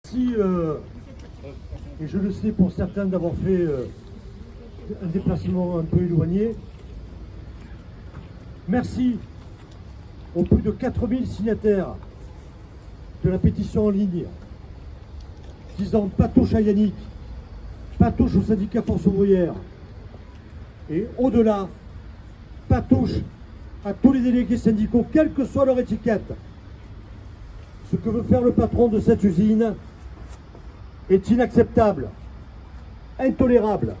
Merci, et je le sais pour certains d'avoir fait un déplacement un peu éloigné. Merci aux plus de 4000 signataires de la pétition en ligne disant pas touche à Yannick, pas touche au syndicat Force ouvrière et au-delà, pas touche à tous les délégués syndicaux, quelle que soit leur étiquette. Ce que veut faire le patron de cette usine est inacceptable, intolérable,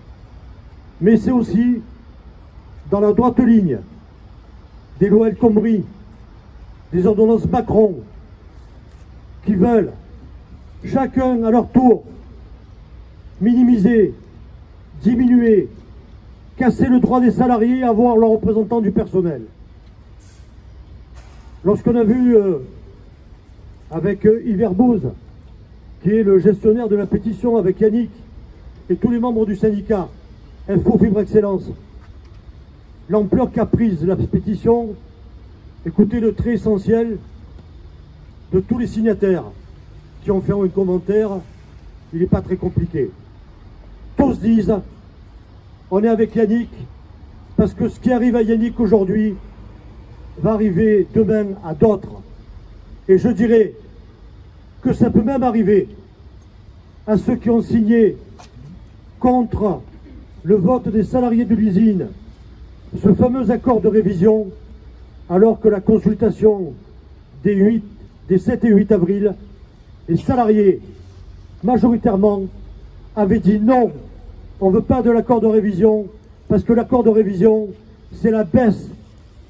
mais c'est aussi dans la droite ligne des lois El Khomri, des ordonnances Macron, qui veulent chacun à leur tour minimiser, diminuer, casser le droit des salariés à voir leurs représentants du personnel. Lorsqu'on a vu avec Yves Bouze, qui est le gestionnaire de la pétition, avec Yannick et tous les membres du syndicat Info Fibre Excellence, l'ampleur qu'a prise la pétition, écoutez le trait essentiel de tous les signataires qui ont fait un commentaire, il n'est pas très compliqué. Tous disent, on est avec Yannick, parce que ce qui arrive à Yannick aujourd'hui va arriver demain à d'autres. Et je dirais que ça peut même arriver à ceux qui ont signé contre le vote des salariés de l'usine, ce fameux accord de révision, alors que la consultation des 7 et 8 avril, les salariés, majoritairement, avaient dit non, on ne veut pas de l'accord de révision, parce que l'accord de révision, c'est la baisse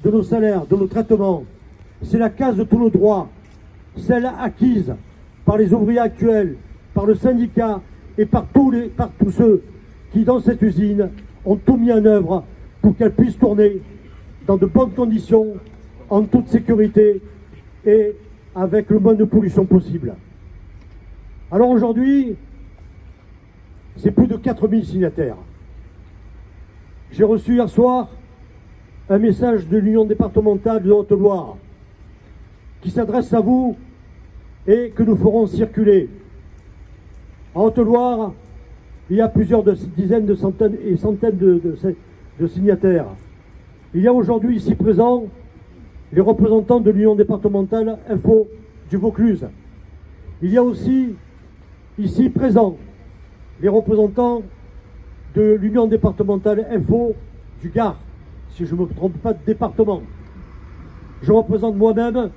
de nos salaires, de nos traitements, c'est la casse de tous nos droits, celle acquise par les ouvriers actuels, par le syndicat et par tous ceux qui, dans cette usine, ont tout mis en œuvre pour qu'elle puisse tourner dans de bonnes conditions, en toute sécurité et avec le moins de pollution possible. Alors aujourd'hui, c'est plus de 4000 signataires. J'ai reçu hier soir un message de l'Union départementale de Haute-Loire qui s'adresse à vous et que nous ferons circuler. En Haute-Loire, il y a plusieurs dizaines de centaines et centaines de signataires. Il y a aujourd'hui ici présents les représentants de l'Union départementale Info du Vaucluse. Il y a aussi ici présents les représentants de l'Union départementale Info du Gard, si je ne me trompe pas de département. Je représente moi-même,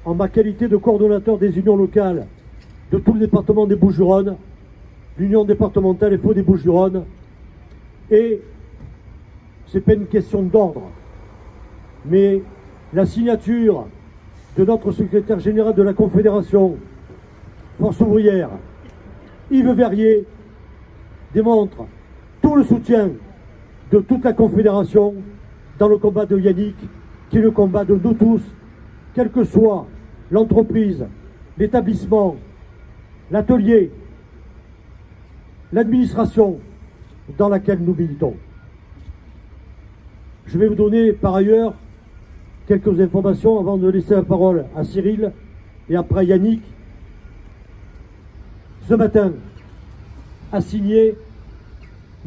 en ma qualité de coordonnateur des unions locales de tout le département des Bouches-du-Rhône, l'Union départementale Info des Bouches-du-Rhône, et ce n'est pas une question d'ordre, mais la signature de notre secrétaire général de la Confédération Force ouvrière, Yves Verrier, démontre tout le soutien de toute la Confédération dans le combat de Yannick, qui est le combat de nous tous, quelle que soit l'entreprise, l'établissement, l'atelier, l'administration dans laquelle nous militons. Je vais vous donner par ailleurs quelques informations avant de laisser la parole à Cyril et après Yannick. Ce matin, a signé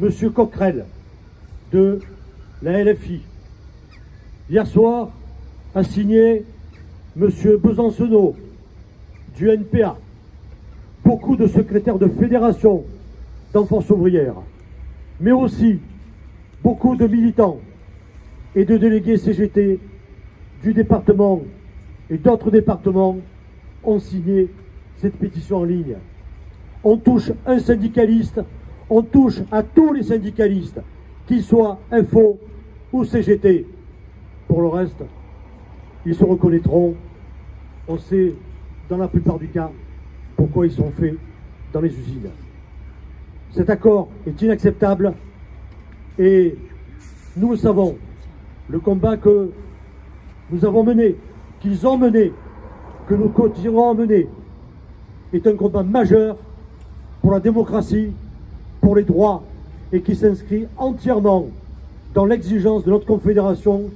M. Coquerel de la LFI. Hier soir, a signé M. Besancenot du NPA. Beaucoup de secrétaires de fédération dans Force ouvrière, mais aussi beaucoup de militants et de délégués CGT du département et d'autres départements ont signé cette pétition en ligne. On touche un syndicaliste, on touche à tous les syndicalistes, qu'ils soient Info ou CGT. Pour le reste, ils se reconnaîtront. On sait, dans la plupart du cas, pourquoi ils sont faits dans les usines. Cet accord est inacceptable et nous le savons. Le combat que nous avons mené, qu'ils ont mené, que nous continuerons à mener, est un combat majeur pour la démocratie, pour les droits, et qui s'inscrit entièrement dans l'exigence de notre confédération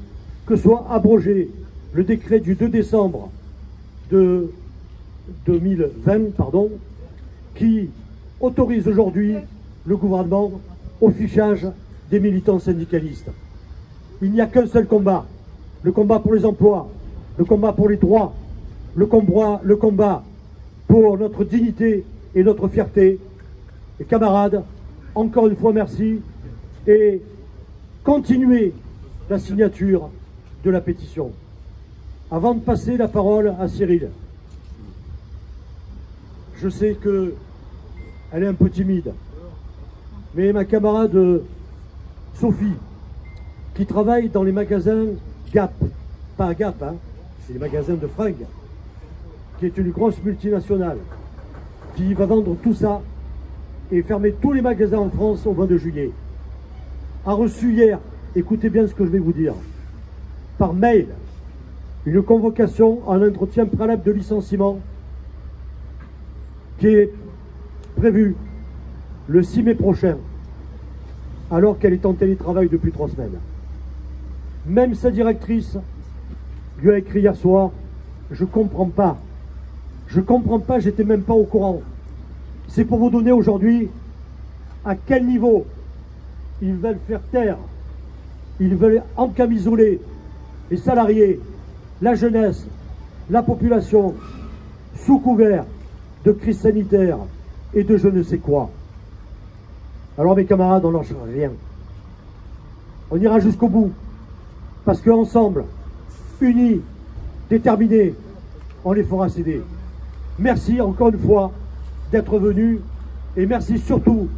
que soit abrogé le décret du 2 décembre de 2020, qui autorise aujourd'hui le gouvernement au fichage des militants syndicalistes. Il n'y a qu'un seul combat, le combat pour les emplois, le combat pour les droits, le combat pour notre dignité et notre fierté. Et camarades, encore une fois merci et continuez la signature de la pétition. Avant de passer la parole à Cyril, je sais qu'elle est un peu timide, mais ma camarade Sophie, qui travaille dans les magasins Gap, pas Gap, c'est les magasins de fringues, qui est une grosse multinationale, qui va vendre tout ça et fermer tous les magasins en France au mois de juillet, a reçu hier, écoutez bien ce que je vais vous dire, par mail, une convocation à un entretien préalable de licenciement qui est prévu le 6 mai prochain, alors qu'elle est en télétravail depuis 3 semaines. Même sa directrice lui a écrit hier soir, je comprends pas, j'étais même pas au courant. C'est pour vous donner aujourd'hui à quel niveau ils veulent faire taire, ils veulent encamisoler les salariés, la jeunesse, la population, sous couvert de crise sanitaire et de je ne sais quoi. Alors mes camarades, on n'en change rien. On ira jusqu'au bout, parce qu'ensemble, unis, déterminés, on les fera céder. Merci encore une fois d'être venus, et merci surtout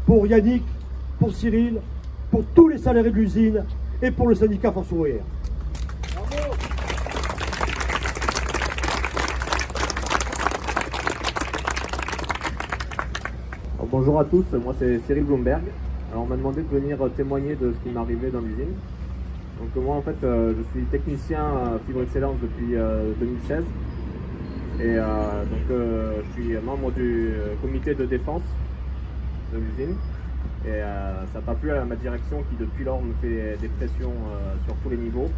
pour Yannick, pour Cyril, pour tous les salariés de l'usine et pour le syndicat Force ouvrière. Bravo. Bonjour à tous, moi c'est Cyril Bloomberg. Alors on m'a demandé de venir témoigner de ce qui m'est arrivé dans l'usine. Donc moi en fait je suis technicien Fibre Excellence depuis 2016 et je suis membre du comité de défense de l'usine et ça n'a pas plu à ma direction qui depuis lors me fait des pressions sur tous les niveaux.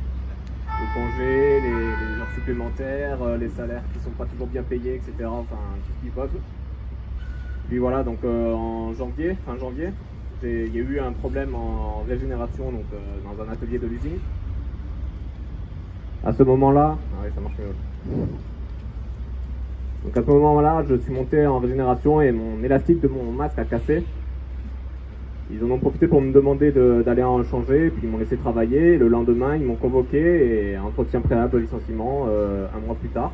Le congé, les heures supplémentaires, les salaires qui ne sont pas toujours bien payés, etc. Enfin tout ce qu'ils peuvent. Puis voilà, donc en janvier, fin janvier, il y a eu un problème en régénération donc, dans un atelier de l'usine. À ce moment-là, ah oui, ça marche mieux. Donc à ce moment-là, je suis monté en régénération et mon élastique de mon masque a cassé. Ils en ont profité pour me demander d'aller en changer, puis ils m'ont laissé travailler. Le lendemain, ils m'ont convoqué et entretien préalable de licenciement un mois plus tard.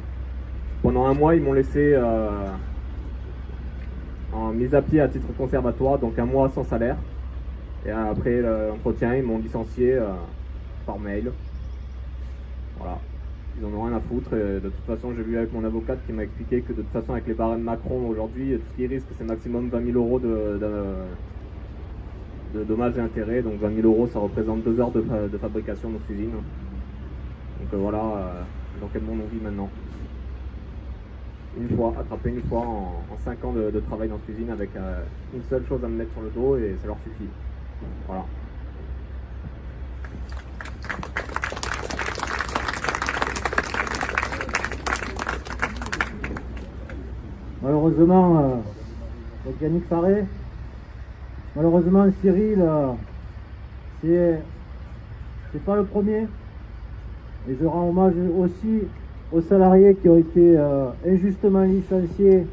Pendant un mois, ils m'ont laissé en mise à pied à titre conservatoire, donc un mois sans salaire. Et après l'entretien, ils m'ont licencié par mail. Voilà, ils en ont rien à foutre. Et de toute façon, j'ai vu avec mon avocate qui m'a expliqué que de toute façon, avec les barèmes Macron aujourd'hui, tout ce qui risque, c'est maximum 20 000 euros de dommages et intérêts. Donc 20 000 euros, ça représente 2 heures de fabrication dans cette usine. Donc voilà dans quel monde on vit maintenant. Attrapé une fois en 5 ans de travail dans cette usine avec une seule chose à me mettre sur le dos et ça leur suffit. Voilà. Malheureusement, avec Yannick Faré, malheureusement Cyril, c'est pas le premier. Et je rends hommage aussi aux salariés qui ont été injustement licenciés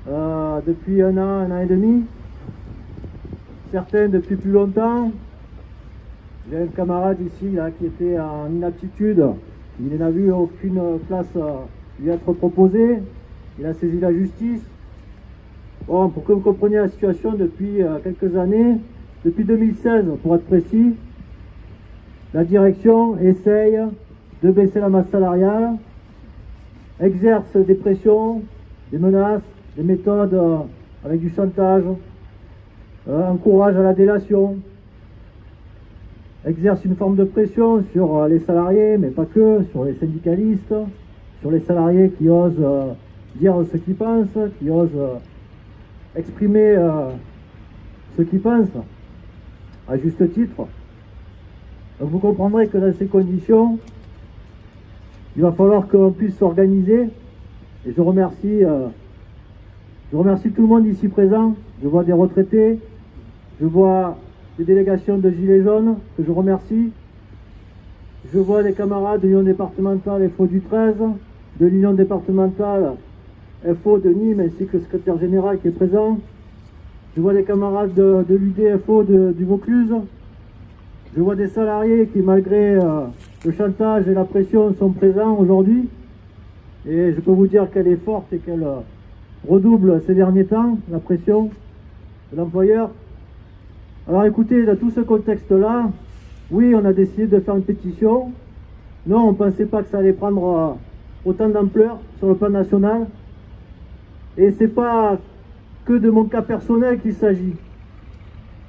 depuis un an et demi, certains depuis plus longtemps. J'ai un camarade ici là, qui était en inaptitude, il n'a vu aucune place lui être proposée, il a saisi la justice. Bon, pour que vous compreniez la situation, depuis quelques années, depuis 2016 pour être précis, la direction essaye de baisser la masse salariale, exerce des pressions, des menaces, des méthodes avec du chantage, encourage à la délation, exerce une forme de pression sur les salariés, mais pas que, sur les syndicalistes, sur les salariés qui osent dire ce qu'ils pensent, qui osent exprimer ce qu'ils pensent, à juste titre. Donc vous comprendrez que dans ces conditions, il va falloir qu'on puisse s'organiser Et je remercie tout le monde ici présent. Je vois des retraités, je vois des délégations de Gilets jaunes que je remercie. Je vois des camarades de l'Union départementale FO du 13, de l'Union départementale FO de Nîmes ainsi que le secrétaire général qui est présent. Je vois des camarades de l'UDFO du Vaucluse. Je vois des salariés qui, malgré le chantage et la pression, sont présents aujourd'hui. Et je peux vous dire qu'elle est forte et qu'elle redouble ces derniers temps, la pression de l'employeur. Alors écoutez, dans tout ce contexte-là, oui, on a décidé de faire une pétition. Non, on ne pensait pas que ça allait prendre autant d'ampleur sur le plan national. Et c'est pas que de mon cas personnel qu'il s'agit.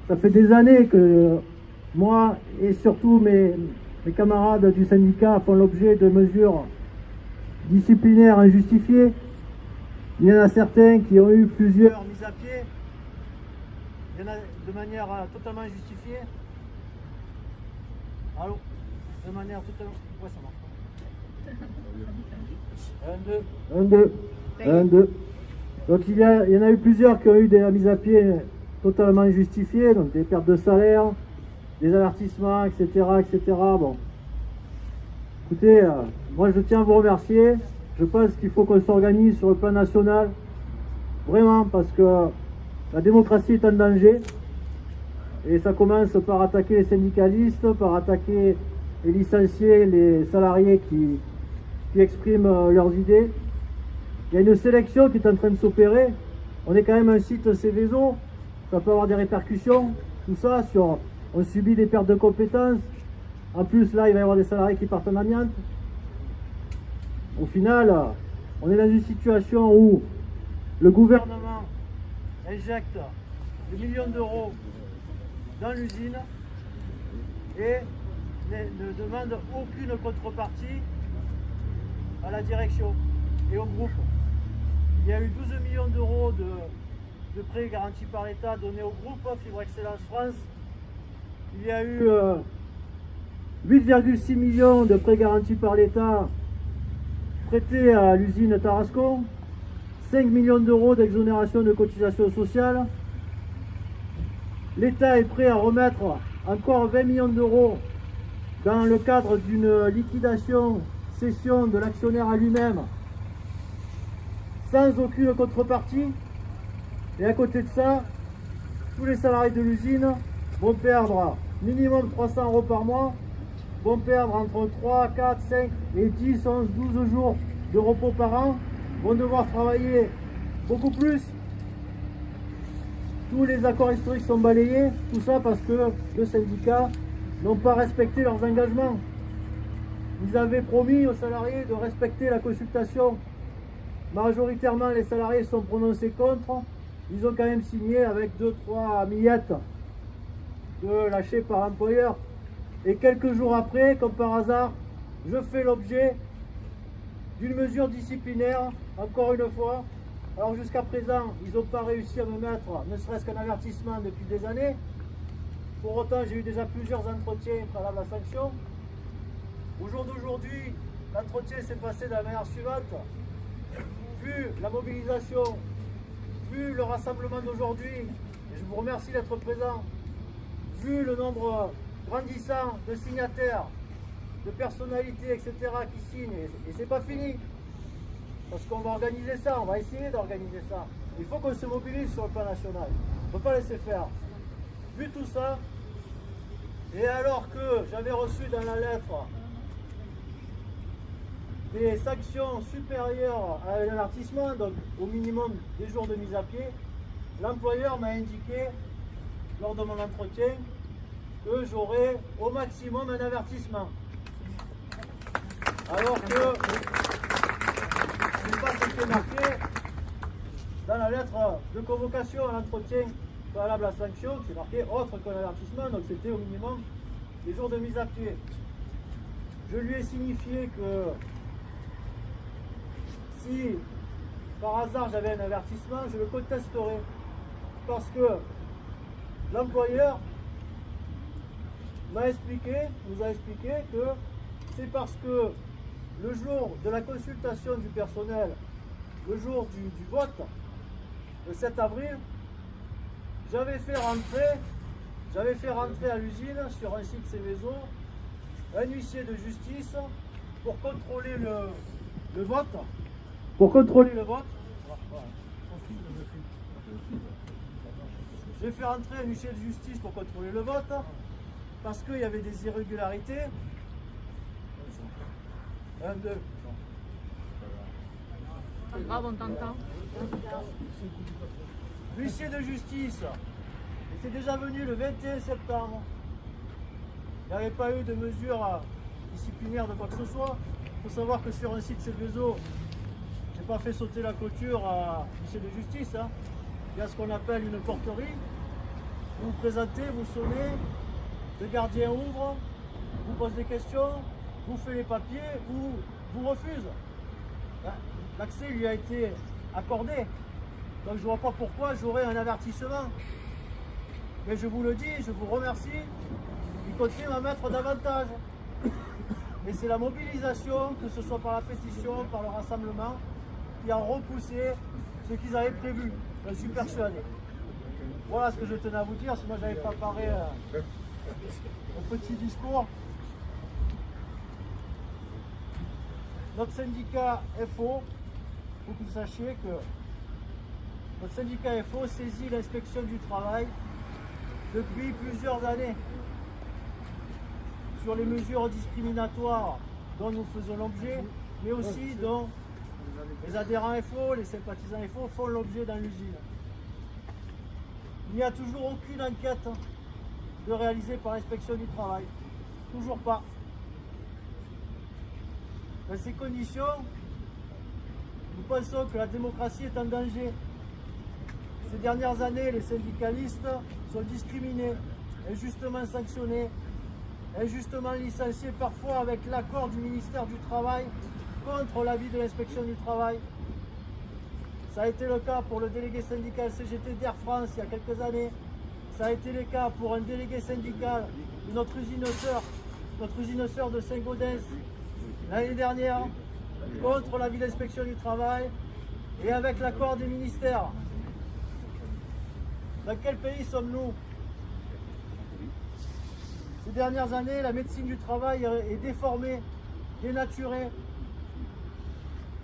Ça fait des années que moi et surtout mes camarades du syndicat font l'objet de mesures disciplinaires injustifiées. Il y en a certains qui ont eu plusieurs mises à pied. Il y en a de manière totalement injustifiée. Allô? De manière totalement... Ouais, ça marche. 1, 2. Donc il y en a eu plusieurs qui ont eu des mises à pied totalement injustifiées, donc des pertes de salaire, des avertissements, etc. etc. Bon. Écoutez, moi je tiens à vous remercier. Je pense qu'il faut qu'on s'organise sur le plan national, vraiment, parce que la démocratie est en danger. Et ça commence par attaquer les syndicalistes, par attaquer et licencier les salariés qui expriment leurs idées. Il y a une sélection qui est en train de s'opérer. On est quand même un site Céveso, ça peut avoir des répercussions, tout ça, on subit des pertes de compétences. En plus, là, il va y avoir des salariés qui partent en amiante. Au final, on est dans une situation où le gouvernement injecte des millions d'euros dans l'usine et ne demande aucune contrepartie à la direction et au groupe. Il y a eu 12 millions d'euros de prêts garantis par l'État donnés au groupe Fibre Excellence France. Il y a eu 8,6 millions de prêts garantis par l'État prêtés à l'usine Tarascon. 5 millions d'euros d'exonération de cotisations sociales. L'État est prêt à remettre encore 20 millions d'euros dans le cadre d'une liquidation, cession de l'actionnaire à lui-même, sans aucune contrepartie. Et à côté de ça, tous les salariés de l'usine vont perdre minimum 300 euros par mois, vont perdre entre 3, 4, 5 et 10, 11, 12 jours de repos par an, vont devoir travailler beaucoup plus. Tous les accords historiques sont balayés, tout ça parce que le syndicat n'ont pas respecté leurs engagements. Ils avaient promis aux salariés de respecter la consultation. Majoritairement, les salariés sont prononcés contre. Ils ont quand même signé avec 2-3 miettes de lâchées par employeur. Et quelques jours après, comme par hasard, je fais l'objet d'une mesure disciplinaire, encore une fois. Alors jusqu'à présent, ils n'ont pas réussi à me mettre ne serait-ce qu'un avertissement depuis des années. Pour autant, j'ai eu déjà plusieurs entretiens préalables à la sanction. Au jour d'aujourd'hui, l'entretien s'est passé de la manière suivante. Vu la mobilisation, vu le rassemblement d'aujourd'hui, et je vous remercie d'être présent, vu le nombre grandissant de signataires, de personnalités, etc. qui signent, et c'est pas fini. Parce qu'on va organiser ça, on va essayer d'organiser ça. Il faut qu'on se mobilise sur le plan national. On ne peut pas laisser faire. Vu tout ça, et alors que j'avais reçu dans la lettre des sanctions supérieures à un avertissement, donc au minimum des jours de mise à pied, l'employeur m'a indiqué lors de mon entretien que j'aurais au maximum un avertissement. Alors que c'est pas ce qui est marqué dans la lettre de convocation à l'entretien préalable à la sanction, c'est marqué autre qu'un avertissement, donc c'était au minimum des jours de mise à pied. Je lui ai signifié que si par hasard j'avais un avertissement, je le contesterais. Parce que l'employeur nous a expliqué que c'est parce que le jour de la consultation du personnel le jour du vote, le 7 avril, j'avais fait rentrer à l'usine, sur un site Céveso, un huissier de justice pour contrôler le vote. J'ai fait rentrer un huissier de justice pour contrôler le vote parce qu'il y avait des irrégularités. 1, 2. Bravo, on t'entend. L'huissier de justice était déjà venu le 21 septembre. Il n'y avait pas eu de mesures disciplinaires de quoi que ce soit. Il faut savoir que sur un site Céveso, je n'ai pas fait sauter la clôture à l'huissier de justice. Il y a ce qu'on appelle une porterie. Vous vous présentez, vous sonnez, le gardien ouvre, vous pose des questions, vous fait les papiers ou vous refuse. L'accès lui a été accordé. Donc je ne vois pas pourquoi j'aurais un avertissement. Mais je vous le dis, je vous remercie. Il continue à mettre davantage. Et c'est la mobilisation, que ce soit par la pétition, par le rassemblement, qui a repoussé ce qu'ils avaient prévu. Je suis persuadé. Voilà ce que je tenais à vous dire, sinon j'avais préparé un petit discours. Notre syndicat FO, il faut que vous sachiez que notre syndicat FO saisit l'inspection du travail depuis plusieurs années sur les mesures discriminatoires dont nous faisons l'objet, mais aussi dont les adhérents FO, les sympathisants FO font l'objet dans l'usine. Il n'y a toujours aucune enquête de réalisée par l'inspection du travail. Toujours pas. Dans ces conditions, nous pensons que la démocratie est en danger. Ces dernières années, les syndicalistes sont discriminés, injustement sanctionnés, injustement licenciés, parfois avec l'accord du ministère du Travail, contre l'avis de l'inspection du travail. Ça a été le cas pour le délégué syndical CGT d'Air France il y a quelques années. Ça a été le cas pour un délégué syndical de notre usine sœur de Saint-Gaudens l'année dernière, contre l'avis de l'inspection du travail et avec l'accord des ministères. Dans quel pays sommes-nous? Ces dernières années, la médecine du travail est déformée, dénaturée.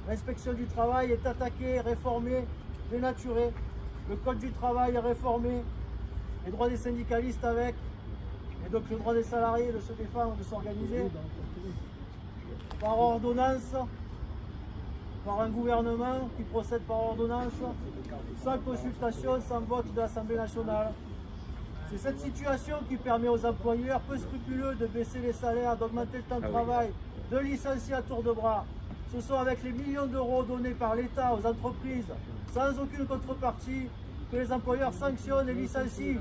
L'inspection du travail est attaquée, réformée, dénaturée. Le code du travail est réformé, les droits des syndicalistes avec, et donc le droit des salariés de se défendre, de s'organiser, par ordonnance, par un gouvernement qui procède par ordonnance, sans consultation, sans vote de l'Assemblée nationale. C'est cette situation qui permet aux employeurs peu scrupuleux de baisser les salaires, d'augmenter le temps de travail, de licencier à tour de bras. Ce sont avec les millions d'euros donnés par l'État aux entreprises, sans aucune contrepartie, que les employeurs sanctionnent et licencient.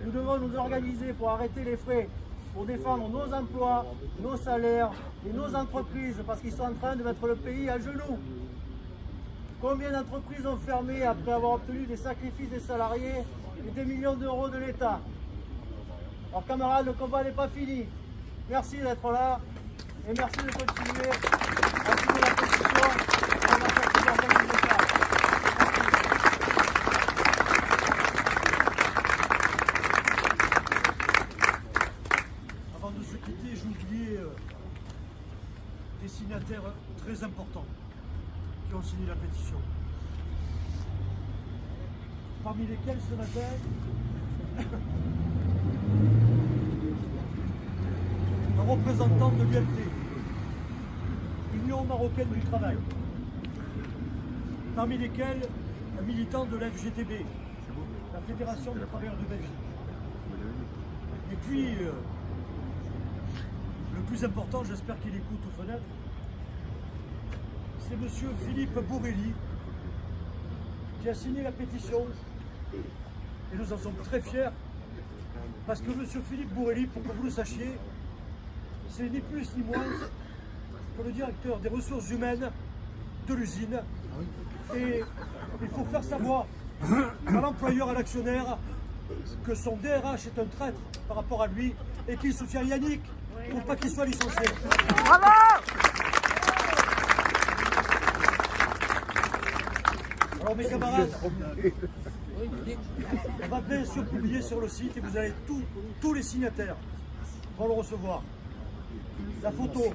Nous devons nous organiser pour arrêter les frais, pour défendre nos emplois, nos salaires et nos entreprises, parce qu'ils sont en train de mettre le pays à genoux. Combien d'entreprises ont fermé après avoir obtenu des sacrifices des salariés et des millions d'euros de l'État? Alors camarades, le combat n'est pas fini. Merci d'être là et merci de continuer à signer la pétition et à faire plusieurs messages. Avant de se quitter, j'ai oublié des signataires très importants qui ont signé la pétition. Parmi lesquels ce matin, un représentant de l'UMT, Union marocaine du travail. Parmi lesquels un militant de la FGTB, la Fédération des travailleurs de Belgique. Et puis, le plus important, j'espère qu'il écoute aux fenêtres, c'est monsieur Philippe Bourrelli qui a signé la pétition. Et nous en sommes très fiers parce que monsieur Philippe Bourrelli, pour que vous le sachiez, c'est ni plus ni moins que le directeur des ressources humaines de l'usine. Et il faut faire savoir à l'employeur, à l'actionnaire, que son DRH est un traître par rapport à lui et qu'il soutient Yannick pour pas qu'il soit licencié. Bravo! Alors mes camarades, on va bien sûr publier sur le site et vous allez tous les signataires vont le recevoir. La photo,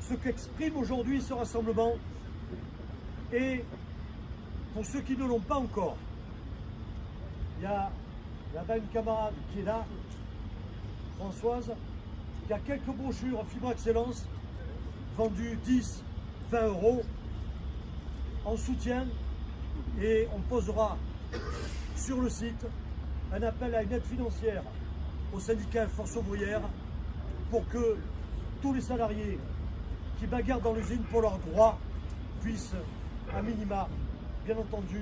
ce qu'exprime aujourd'hui ce rassemblement, et pour ceux qui ne l'ont pas encore, il y a là-bas une camarade qui est là, Françoise, qui a quelques brochures Fibre Excellence vendues 10, 20 euros en soutien, et on posera sur le site un appel à une aide financière au syndicat Force ouvrière pour que tous les salariés qui bagarrent dans l'usine pour leurs droits puissent, à minima, bien entendu,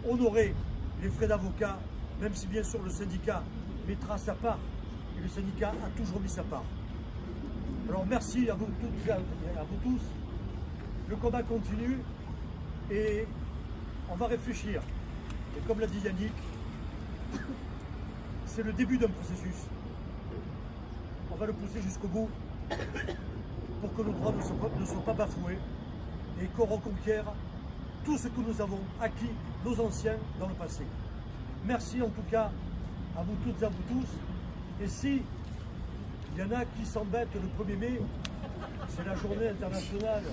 honorer les frais d'avocat, même si bien sûr le syndicat mettra sa part, et le syndicat a toujours mis sa part. Alors merci à vous toutes et à vous tous. Le combat continue et on va réfléchir. Et comme l'a dit Yannick, c'est le début d'un processus. On va le pousser jusqu'au bout pour que nos droits ne soient pas bafoués et qu'on reconquiert tout ce que nous avons acquis, nos anciens, dans le passé. Merci en tout cas à vous toutes et à vous tous. Et si il y en a qui s'embêtent le 1er mai, c'est la journée internationale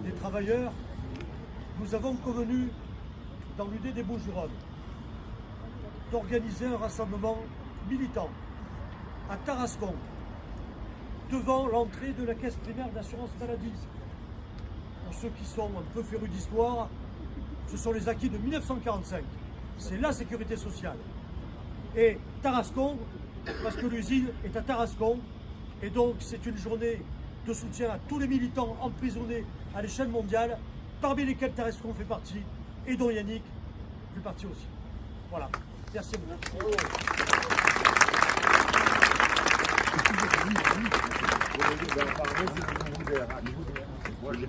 des travailleurs, nous avons convenu dans l'UD des Bouches-du-Rhône d'organiser un rassemblement militant à Tarascon, devant l'entrée de la caisse primaire d'assurance maladie. Pour ceux qui sont un peu férus d'histoire, ce sont les acquis de 1945. C'est la sécurité sociale. Et Tarascon, parce que l'usine est à Tarascon, et donc c'est une journée de soutien à tous les militants emprisonnés à l'échelle mondiale, parmi lesquels Tarascon fait partie, et dont Yannick fait partie aussi. Voilà. Merci à vous.